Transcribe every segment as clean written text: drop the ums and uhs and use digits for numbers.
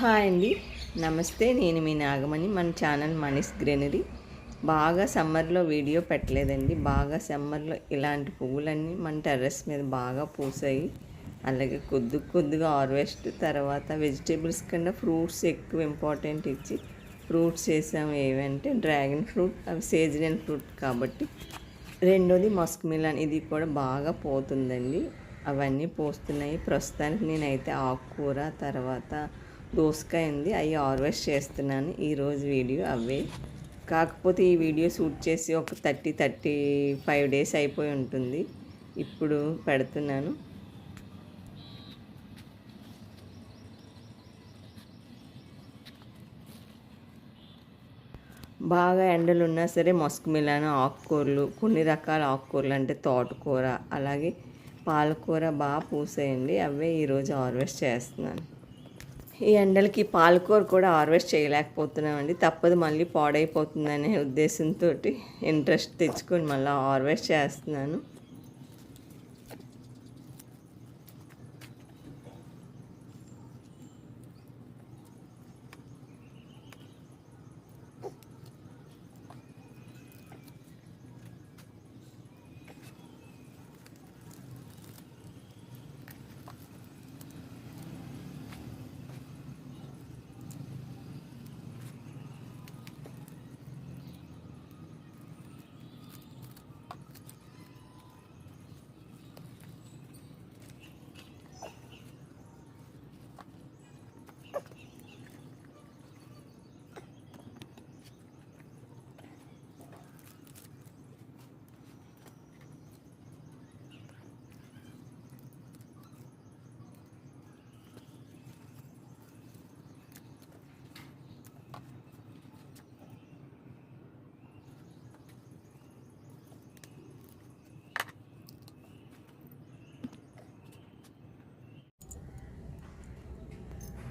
Hi అండి, నమస్తే. నేను మీ నాగమణి. మన ఛానల్ మనీస్ గ్రీనరీ. బాగా సమ్మర్లో వీడియో పెట్టలేదండి. బాగా సమ్మర్లో ఇలాంటి పువ్వులన్నీ మన టెర్రస్ మీద బాగా పూసాయి. అలాగే కొద్దిగా హార్వెస్ట్ తర్వాత వెజిటేబుల్స్ కన్నా ఫ్రూట్స్ ఎక్కువ ఇంపార్టెంట్ ఇచ్చి ఫ్రూట్స్ వేసాము. ఏవంటే డ్రాగన్ ఫ్రూట్, అవి సీజనల్ ఫ్రూట్ కాబట్టి. రెండోది మస్క్ మిలన్, ఇది కూడా బాగా పోతుందండి. అవన్నీ పోస్తున్నాయి. ప్రస్తుతానికి నేనైతే ఆకుకూర తర్వాత దోసకాయ ఉంది, అవి హార్వెస్ట్ చేస్తున్నాను. ఈరోజు వీడియో అవే. కాకపోతే ఈ వీడియో షూట్ చేసి ఒక 35 డేస్ అయిపోయి ఉంటుంది. ఇప్పుడు పెడుతున్నాను. బాగా ఎండలు ఉన్నా సరే మస్క్ మిలన్ ఆకుకూరలు, కొన్ని రకాల ఆకుకూరలు అంటే తోటకూర అలాగే పాలకూర బాగా పూసాయండి. అవే ఈరోజు హార్వెస్ట్ చేస్తున్నాను. ఈ ఎండలకి పాలకూర కూడా హార్వెస్ట్ చేయలేకపోతున్నామండి. తప్పదు, మళ్ళీ పాడైపోతుందనే ఉద్దేశంతో ఇంట్రెస్ట్ తెచ్చుకొని మళ్ళీ హార్వెస్ట్ చేస్తున్నాను.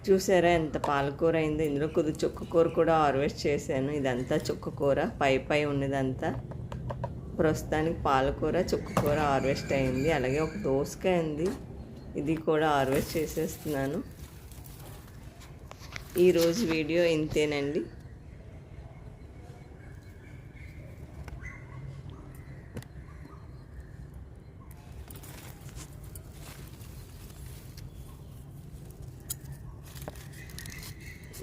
చూసారా ఎంత పాలకూర అయిందో. ఇందులో కొద్దిగా చుక్కకూర కూడా హార్వెస్ట్ చేశాను. ఇదంతా చుక్కకూర, పై ఉన్నదంతా. ప్రస్తుతానికి పాలకూర, చుక్కకూర హార్వెస్ట్ అయింది. అలాగే ఒక దోసకాయ ఉంది, ఇది కూడా హార్వెస్ట్ చేసేస్తున్నాను. ఈరోజు వీడియో ఇంతేనండి.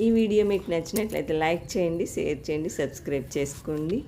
ఈ వీడియో మీకు నచ్చినట్లయితే లైక్ చేయండి, షేర్ చేయండి, సబ్స్క్రైబ్ చేసుకోండి.